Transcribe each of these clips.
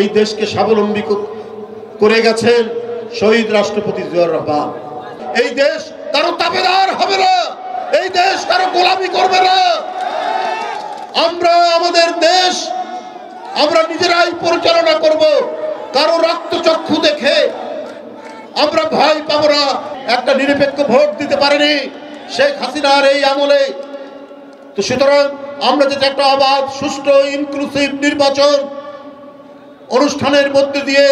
এই দেশকে স্বাবলম্বী করে গেছেন শহীদ রাষ্ট্রপতি জিয়াউর রহমান। এই দেশ কারো তাবেদার হবে না, এই দেশ কারো গোলামি করবে না। আমরা আমাদের দেশ আমরা নিজেরাই পরিচালনা করব। কারো রক্তচক্ষু দেখে আমরা ভয় পাবো না। একটা নিরপেক্ষ ভোট দিতে পারেনি শেখ হাসিনার এই আমলে। তো সুতরাং আমরা যেটা একটা অবাধ, সুষ্ঠু, ইনক্লুসিভ নির্বাচন অনুষ্ঠানের মধ্যে দিয়ে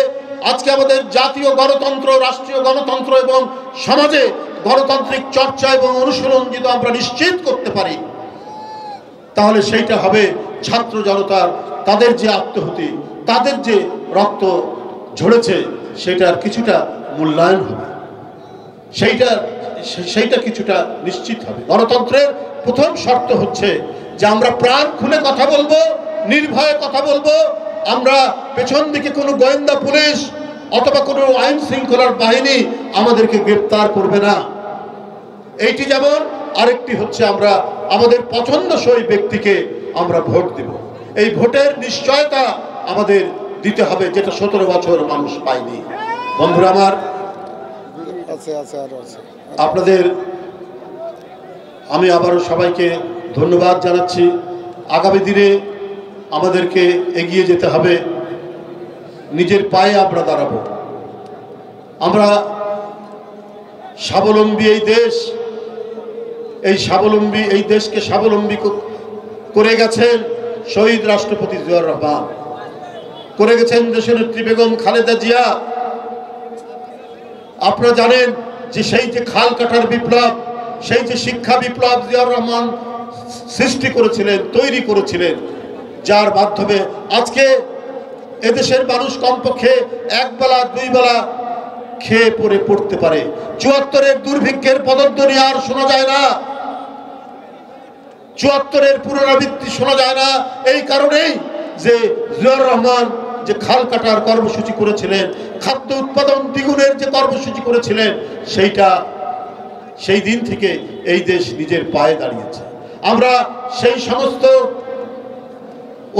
আজকে আমাদের জাতীয় গণতন্ত্র, রাষ্ট্রীয় গণতন্ত্র এবং সমাজে গণতান্ত্রিক চর্চা এবং অনুশীলন যদি আমরা নিশ্চিত করতে পারি, তাহলে সেইটা হবে ছাত্র জনতার, তাদের যে আত্মহুতি, তাদের যে রক্ত ঝরেছে, সেটার কিছুটা মূল্যায়ন হবে, সেইটা কিছুটা নিশ্চিত হবে। গণতন্ত্রের প্রথম শর্ত হচ্ছে যে আমরা প্রাণ খুলে কথা বলবো, নির্ভয়ে কথা বলবো। আমরা পেছন দিকে কোনো গোয়েন্দা পুলিশ অথবা কোনো আইন শৃঙ্খলার বাহিনী আমাদেরকে গ্রেপ্তার করবে না। এইটি যেমন, আরেকটি হচ্ছে আমরা আমাদের পছন্দসই ব্যক্তিকে আমরা ভোট দেব। এই ভোটের নিশ্চয়তা আমাদের দিতে হবে, যেটা 17 বছর মানুষ পায়নি। বন্ধুরা আমার, আপনাদের আমি আবারও সবাইকে ধন্যবাদ জানাচ্ছি। আগামী দিনে আমাদেরকে এগিয়ে যেতে হবে, নিজের পায়ে আমরা দাঁড়াবো। আমরা স্বাবলম্বী এই দেশ, এই দেশকে স্বাবলম্বী করে গেছেন শহীদ রাষ্ট্রপতি জিয়াউর রহমান, করে গেছেন দেশনেত্রী বেগম খালেদা জিয়া। আপনারা জানেন যে সেই যে খাল কাটার বিপ্লব, সেই যে শিক্ষা বিপ্লব জিয়াউর রহমান সৃষ্টি করেছিলেন, তৈরি করেছিলেন, যার মাধ্যমে আজকে এদেশের মানুষ কমপক্ষে একবেলা দুইবেলা খেয়ে পরে পড়তে পারে। ৭৪-এর দুর্ভিক্ষের পদধ্বনি আর শোনা যায় না, ৭৪-এর পুনরাবৃত্তি শোনা যায় না। এই কারণেই যে জিয়াউর রহমান যে খাল কাটার কর্মসূচি করেছিলেন, খাদ্য উৎপাদন দ্বিগুণের যে কর্মসূচি করেছিলেন, সেই দিন থেকে এই দেশ নিজের পায়ে দাঁড়িয়েছে। আমরা সেই সমস্ত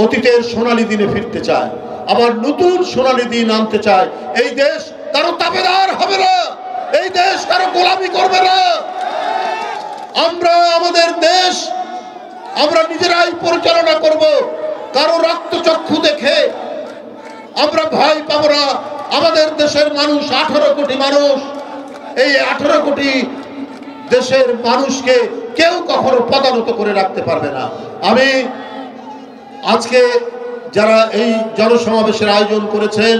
অতীতের সোনালী দিনে ফিরতে চাই, আবার নতুন সোনালী দিন আনতে চাই। এই দেশ কারো তাবেদার হবে না, এই দেশ কারো গোলামি করবে না। আমরা আমাদের দেশ আমরা নিজেরাই পরিচালনা করব। কারো রক্তচক্ষু দেখে আমরা ভয় পাবো না। আমাদের দেশের মানুষ 18 কোটি মানুষ, এই 18 কোটি দেশের মানুষকে কেউ কখনো পদানত করে রাখতে পারবে না। আমি আজকে যারা এই জনসমাবেশের আয়োজন করেছেন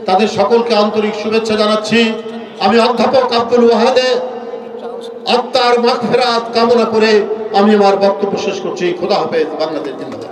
তাদের সকলকে আন্তরিক শুভেচ্ছা জানাচ্ছি। আমি অধ্যাপক আব্দুল ওয়াহাদের আত্মার মাগফিরাত কামনা করে আমি আমার বক্তব্য শেষ করছি। খোদা হাফেজ। বাংলাদেশ জিন্দাবাদ।